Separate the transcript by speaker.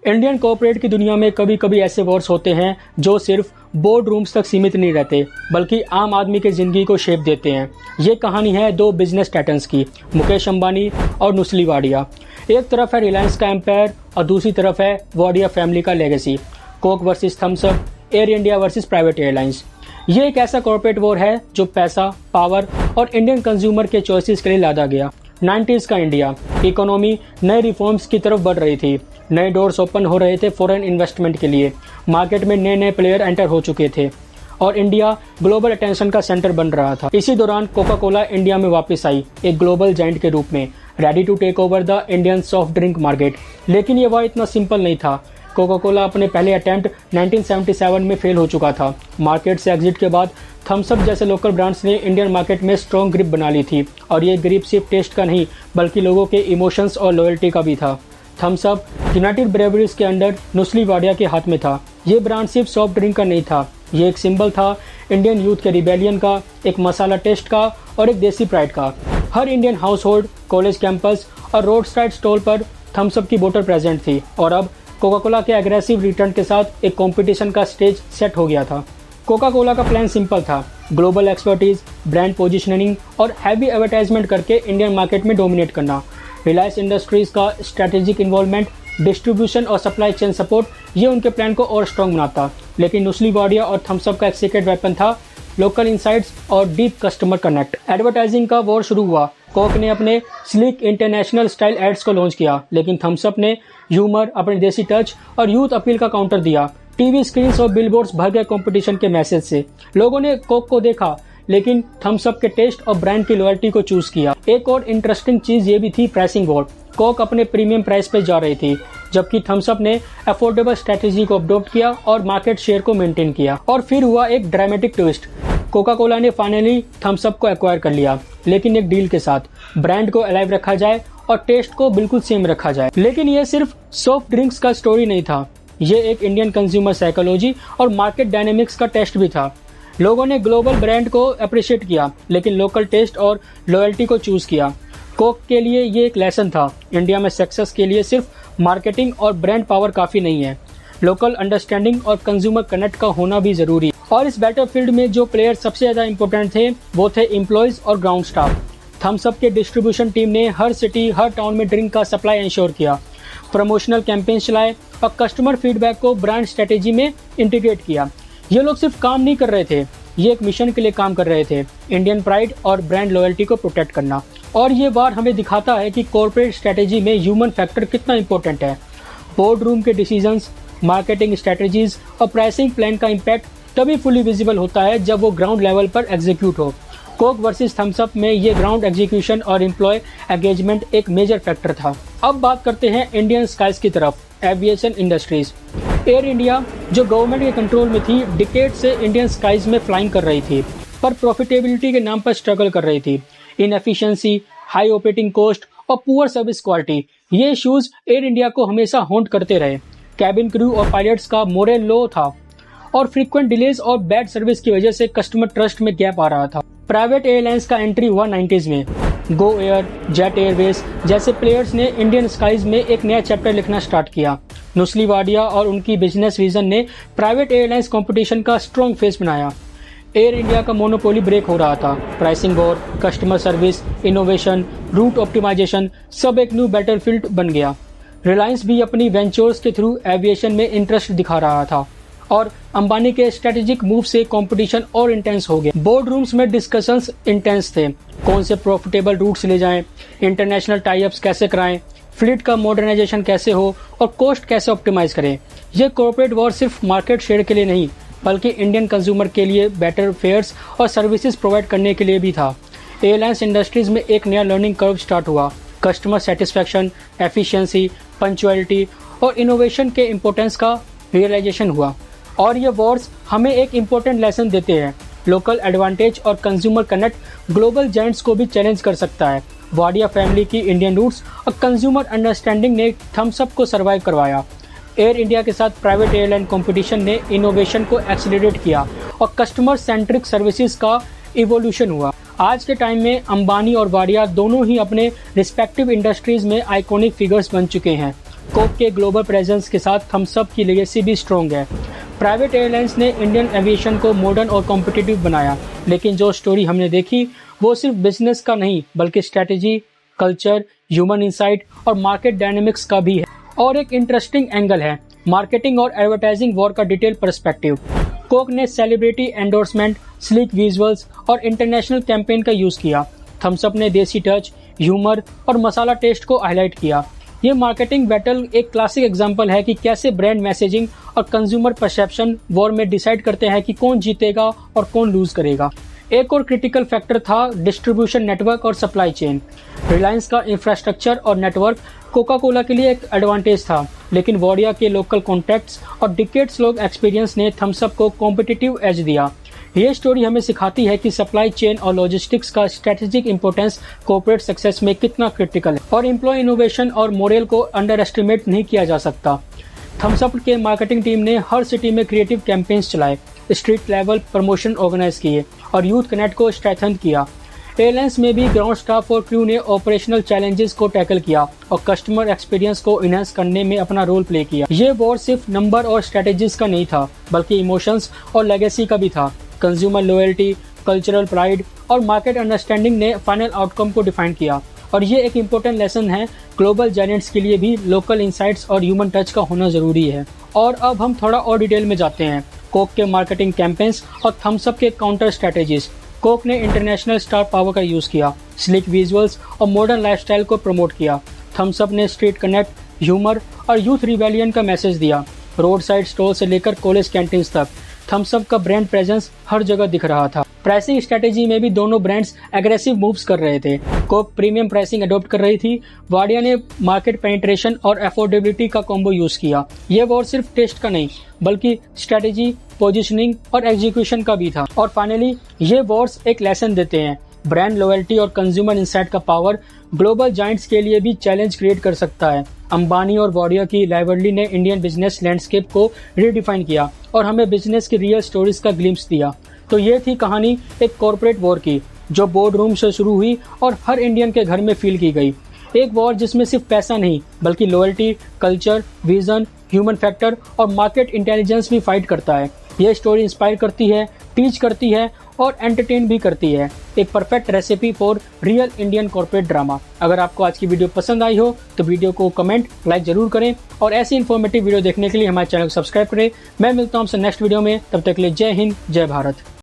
Speaker 1: Indian corporate की दुनिया में कभी कभी ऐसे वॉर्स होते हैं जो सिर्फ बोर्ड रूम्स तक सीमित नहीं रहते बल्कि आम आदमी की जिंदगी को शेप देते हैं। ये कहानी है दो बिजनेस टाइटन्स की, मुकेश अंबानी और नुस्ली वाडिया। एक तरफ है रिलायंस का एम्पायर और दूसरी तरफ है वाडिया फैमिली का legacy. Coke versus Thums Up, Air India versus private airlines. ये एक ऐसा कॉर्पोरेट वॉर है जो पैसा, पावर और इंडियन कंज्यूमर के चॉइसेस के लिए लादा गया। 90s का इंडिया, इकोनॉमी नए रिफॉर्म्स की तरफ बढ़ रही थी, नए डोर्स ओपन हो रहे थे फॉरेन इन्वेस्टमेंट के लिए, मार्केट में नए नए प्लेयर एंटर हो चुके थे और इंडिया ग्लोबल अटेंशन का सेंटर बन रहा था। इसी दौरान कोका कोला इंडिया में वापस आई एक ग्लोबल जायंट के रूप में, ready to take over the Indian soft drink market. लेकिन ये वह इतना सिंपल नहीं था। कोका कोला अपने पहले अटेम्प्ट 1977 में फेल हो चुका था। मार्केट से एग्जिट के बाद थम्स अप जैसे लोकल ब्रांड्स ने इंडियन मार्केट में स्ट्रॉन्ग ग्रिप बना ली थी और ये ग्रिप सिर्फ टेस्ट का नहीं बल्कि लोगों के इमोशंस और लॉयल्टी का भी था। थम्स अप यूनाइटेड ब्रेवरीज के अंडर नुस्ली वाडिया के हाथ में था। ये ब्रांड सिर्फ सॉफ्ट ड्रिंक का नहीं था, ये एक सिंबल था इंडियन यूथ के रिबेलियन का, एक मसाला टेस्ट का और एक देसी प्राइड का। हर Indian house hold, college campus और रोड साइड स्टॉल पर थम्स अप की बोतल प्रेजेंट थी और अब कोका कोला के एग्रेसिव रिटर्न के साथ एक कंपटीशन का स्टेज सेट हो गया था। कोका कोला का प्लान सिंपल था, ग्लोबल एक्सपर्टीज, ब्रांड पोजिशनिंग और हैवी एडवर्टाइजमेंट करके इंडियन मार्केट में डोमिनेट करना। रिलायंस इंडस्ट्रीज का स्ट्रेटेजिक इन्वॉल्वमेंट, डिस्ट्रीब्यूशन और सप्लाई चेन सपोर्ट ये उनके प्लान को और स्ट्रॉन्ग बनाता। लेकिन नुस्ली वाडिया और थम्स अप का एक सीक्रेट वेपन था लोकल इनसाइट्स और डीप कस्टमर कनेक्ट। एडवर्टाइजिंग का वॉर शुरू हुआ। कोक ने अपने स्लिक इंटरनेशनल स्टाइल एड्स को लॉन्च किया, लेकिन थम्स अप ने ह्यूमर, अपने देसी टच और यूथ अपील का काउंटर दिया। टीवी स्क्रीन और बिलबोर्ड्स भर गए कंपटीशन के मैसेज से। लोगों ने कोक को देखा लेकिन थम्स अप के टेस्ट और ब्रांड की लॉयल्टी को चूज किया। एक और इंटरेस्टिंग चीज ये भी थी प्राइसिंग वॉर। कोक अपने प्रीमियम प्राइस पे जा रही थी जबकि थम्स अप ने अफोर्डेबल स्ट्रेटेजी को अडॉप्ट किया और मार्केट शेयर को मेंटेन किया। और फिर हुआ एक ड्रामेटिक ट्विस्ट। कोका कोला ने फाइनली थम्स अप को एक्वायर कर लिया, लेकिन एक डील के साथ, ब्रांड को अलाइव रखा जाए और टेस्ट को बिल्कुल सेम रखा जाए। लेकिन ये सिर्फ सॉफ्ट ड्रिंक्स का स्टोरी नहीं था, ये एक इंडियन कंज्यूमर साइकोलॉजी और मार्केट डायनेमिक्स का टेस्ट भी था। लोगों ने ग्लोबल ब्रांड को अप्रिशिएट किया लेकिन लोकल टेस्ट और लॉयल्टी को चूज किया। कोक के लिए ये एक लेसन था, इंडिया में सक्सेस के लिए सिर्फ मार्केटिंग और ब्रांड पावर काफी नहीं है, लोकल अंडरस्टैंडिंग और कंज्यूमर कनेक्ट का होना भी जरूरी। और इस बैटलफील्ड में जो प्लेयर सबसे ज्यादा इंपॉर्टेंट थे वो थे एम्प्लॉयज और ग्राउंड स्टाफ। थम्स अप के डिस्ट्रीब्यूशन टीम ने हर सिटी, हर टाउन में ड्रिंक का सप्लाई इंश्योर किया, प्रमोशनल कैंपेन चलाए और कस्टमर फीडबैक को ब्रांड स्ट्रेटेजी में इंटीग्रेट किया। ये लोग सिर्फ काम नहीं कर रहे थे, ये एक मिशन के लिए काम कर रहे थे, इंडियन प्राइड और ब्रांड लॉयल्टी को प्रोटेक्ट करना। और ये बार हमें दिखाता है कि कॉर्पोरेट स्ट्रेटेजी में ह्यूमन फैक्टर कितना इंपॉर्टेंट है। बोर्ड रूम के डिसीजंस, मार्केटिंग स्ट्रेटेजीज और प्राइसिंग प्लान का इम्पैक्ट तभी फुली विजिबल होता है जब वो ग्राउंड लेवल पर एग्जीक्यूट हो। कोक वर्सेस थम्स अप में ये ग्राउंड एग्जीक्यूशन और एम्प्लॉय एंगेजमेंट एक मेजर फैक्टर था। अब बात करते हैं इंडियन स्काइज की तरफ, एविएशन इंडस्ट्रीज। एयर इंडिया जो गवर्नमेंट के कंट्रोल में थी, डिकेड से इंडियन स्काइज में फ्लाइंग कर रही थी पर प्रॉफिटेबिलिटी के नाम पर स्ट्रगल कर रही थी। इनएफिशिएंसी, हाई ऑपरेटिंग कॉस्ट और पुअर सर्विस क्वालिटी, ये इश्यूज एयर इंडिया को हमेशा हॉन्ट करते रहे। कैबिन क्रू और पायलट्स का मोरल लो था और फ्रीक्वेंट डिलेज और बैड सर्विस की वजह से कस्टमर ट्रस्ट में गैप आ रहा था। प्राइवेट एयरलाइंस का एंट्री हुआ 90s में। गो एयर, जेट एयरवेज जैसे प्लेयर्स ने इंडियन स्काइज में एक नया चैप्टर लिखना स्टार्ट किया। नुस्ली वाडिया और उनकी बिजनेस विजन ने प्राइवेट एयरलाइंस कंपटीशन का स्ट्रॉन्ग फेस बनाया। एयर इंडिया का मोनोपोली ब्रेक हो रहा था। Pricing war, customer service, innovation, route optimisation सब एक न्यू बैटलफील्ड बन गया। रिलायंस भी अपनी वेंचर्स के थ्रू एविएशन में इंटरेस्ट दिखा रहा था और अंबानी के स्ट्रेटेजिक मूव से कंपटीशन और इंटेंस हो गया। बोर्ड रूम्स में डिस्कशंस इंटेंस थे, कौन से प्रॉफिटेबल रूट्स ले जाएं, इंटरनेशनल टाई अप्स कैसे कराएं, फ्लीट का मॉडर्नाइजेशन कैसे हो और कॉस्ट कैसे ऑप्टिमाइज करें। यह कॉर्पोरेट वॉर सिर्फ मार्केट शेयर के लिए नहीं बल्कि इंडियन कंज्यूमर के लिए बेटर फेयर्स और सर्विसेज प्रोवाइड करने के लिए भी था। एयरलाइंस इंडस्ट्रीज में एक नया लर्निंग कर्व स्टार्ट हुआ। कस्टमर सेटिस्फैक्शन, एफिशिएंसी, पंक्चुअलिटी और इनोवेशन के इम्पोर्टेंस का रियलाइजेशन हुआ। और ये वॉर्स हमें एक इम्पोर्टेंट लेसन देते हैं, लोकल एडवांटेज और कंज्यूमर कनेक्ट ग्लोबल जायंट्स को भी चैलेंज कर सकता है। वाडिया फैमिली की इंडियन रूट्स और कंज्यूमर अंडरस्टैंडिंग ने थम्स अप को सर्वाइव करवाया। एयर इंडिया के साथ प्राइवेट एयरलाइन कंपटीशन ने इनोवेशन को एक्सीलरेट किया और कस्टमर सेंट्रिक सर्विसेज का इवोल्यूशन हुआ। आज के टाइम में अंबानी और वाडिया दोनों ही अपने रिस्पेक्टिव इंडस्ट्रीज में आइकॉनिक फिगर्स बन चुके हैं। कोक के ग्लोबल प्रेजेंस के साथ थम्स अप की लेगेसी भी स्ट्रॉन्ग है। प्राइवेट एयरलाइंस ने इंडियन एविएशन को मॉडर्न और कॉम्पिटिटिव बनाया, लेकिन जो स्टोरी हमने देखी वो सिर्फ बिजनेस का नहीं बल्कि स्ट्रेटेजी, कल्चर, ह्यूमन इंसाइट और मार्केट डायनेमिक्स का भी है। और एक इंटरेस्टिंग एंगल है मार्केटिंग और एडवर्टाइजिंग वॉर का डिटेल पर्सपेक्टिव। कोक ने सेलिब्रिटी एंडोर्समेंट, स्लीक विजुअल्स और इंटरनेशनल कैंपेन का यूज किया। थम्स अप ने देसी टच, ह्यूमर और मसाला टेस्ट को हाईलाइट किया। ये मार्केटिंग बैटल एक क्लासिक एग्जांपल है कि कैसे ब्रांड मैसेजिंग और कंज्यूमर परसेप्शन वॉर में डिसाइड करते हैं कि कौन जीतेगा और कौन लूज करेगा। एक और क्रिटिकल फैक्टर था डिस्ट्रीब्यूशन नेटवर्क और सप्लाई चेन। रिलायंस का इंफ्रास्ट्रक्चर और नेटवर्क कोका कोला के लिए एक एडवांटेज था, लेकिन वॉडिया के लोकल कॉन्टैक्ट्स और डिकेड्स लॉन्ग एक्सपीरियंस ने थम्स अप को कॉम्पिटिटिव एज दिया। ये स्टोरी हमें सिखाती है कि सप्लाई चेन और लॉजिस्टिक्स का स्ट्रेटेजिक इंपॉर्टेंस कॉर्पोरेट सक्सेस में कितना क्रिटिकल है और एम्प्लॉय इनोवेशन और मोरल को अंडर एस्टिमेट नहीं किया जा सकता। थम्स अप के मार्केटिंग टीम ने हर सिटी में क्रिएटिव कैंपेन्स चलाए, स्ट्रीट लेवल प्रमोशन ऑर्गेनाइज किए और यूथ कनेक्ट को स्ट्रेंथन किया। एयरलाइंस में भी ग्राउंड स्टाफ और क्रू ने ऑपरेशनल चैलेंजेस को टैकल किया और कस्टमर एक्सपीरियंस को इनहेंस करने में अपना रोल प्ले किया। ये वॉर सिर्फ नंबर और स्ट्रेटेजीज का नहीं था बल्कि इमोशंस और लेगेसी का भी था। कंज्यूमर लॉयल्टी, कल्चरल प्राइड और मार्केट अंडरस्टैंडिंग ने फाइनल आउटकम को डिफाइन किया। और ये एक इम्पोर्टेंट लेसन है, ग्लोबल जायंट्स के लिए भी लोकल इंसाइट्स और ह्यूमन टच का होना जरूरी है। और अब हम थोड़ा और डिटेल में जाते हैं कोक के मार्केटिंग कैंपेन्स और थम्स अप के काउंटर स्ट्रेटेजीज। कोक ने इंटरनेशनल स्टार पावर का यूज किया, स्लिक विजुअल्स और मॉडर्न लाइफस्टाइल को प्रमोट किया। थम्स अप ने स्ट्रीट कनेक्ट, ह्यूमर और यूथ रिवेलियन का मैसेज दिया। रोड साइड स्टॉल से लेकर कॉलेज कैंटीन्स तक थम्स अप का ब्रांड प्रेजेंस हर जगह दिख रहा था। प्राइसिंग स्ट्रेटेजी में भी दोनों ब्रांड्स एग्रेसिव मूव्स कर रहे थे। कोक प्रीमियम प्राइसिंग अडॉप्ट कर रही थी, वाडिया ने मार्केट पेनिट्रेशन और अफोर्डेबिलिटी का कॉम्बो यूज किया। ये वॉर सिर्फ टेस्ट का नहीं बल्कि स्ट्रेटेजी, पोजीशनिंग और एग्जीक्यूशन का भी था। और फाइनली ये वॉर्स एक लेसन देते हैं, ब्रांड लॉयल्टी और कंज्यूमर इंसाइट का पावर ग्लोबल जायंट्स के लिए भी चैलेंज क्रिएट कर सकता है। अंबानी और वाडिया की राइवलरी ने इंडियन बिजनेस लैंडस्केप को रीडिफाइन किया और हमें बिजनेस की रियल स्टोरीज का ग्लिम्स दिया। तो ये थी कहानी एक कॉर्पोरेट वॉर की जो बोर्ड रूम से शुरू हुई और हर इंडियन के घर में फील की गई। एक वॉर जिसमें सिर्फ पैसा नहीं बल्कि loyalty, culture, vision, human factor और मार्केट इंटेलिजेंस भी फाइट करता है। यह स्टोरी इंस्पायर करती है, टीच करती है और एंटरटेन भी करती है। एक perfect recipe for real Indian corporate drama. अगर आपको आज की वीडियो पसंद आई हो तो वीडियो को कमेंट, लाइक जरूर करें और ऐसी इन्फॉर्मेटिव वीडियो देखने के लिए हमारे चैनल को सब्सक्राइब करें। मैं मिलता हूं आपसे नेक्स्ट वीडियो में, तब तक के लिए जय हिंद, जय भारत।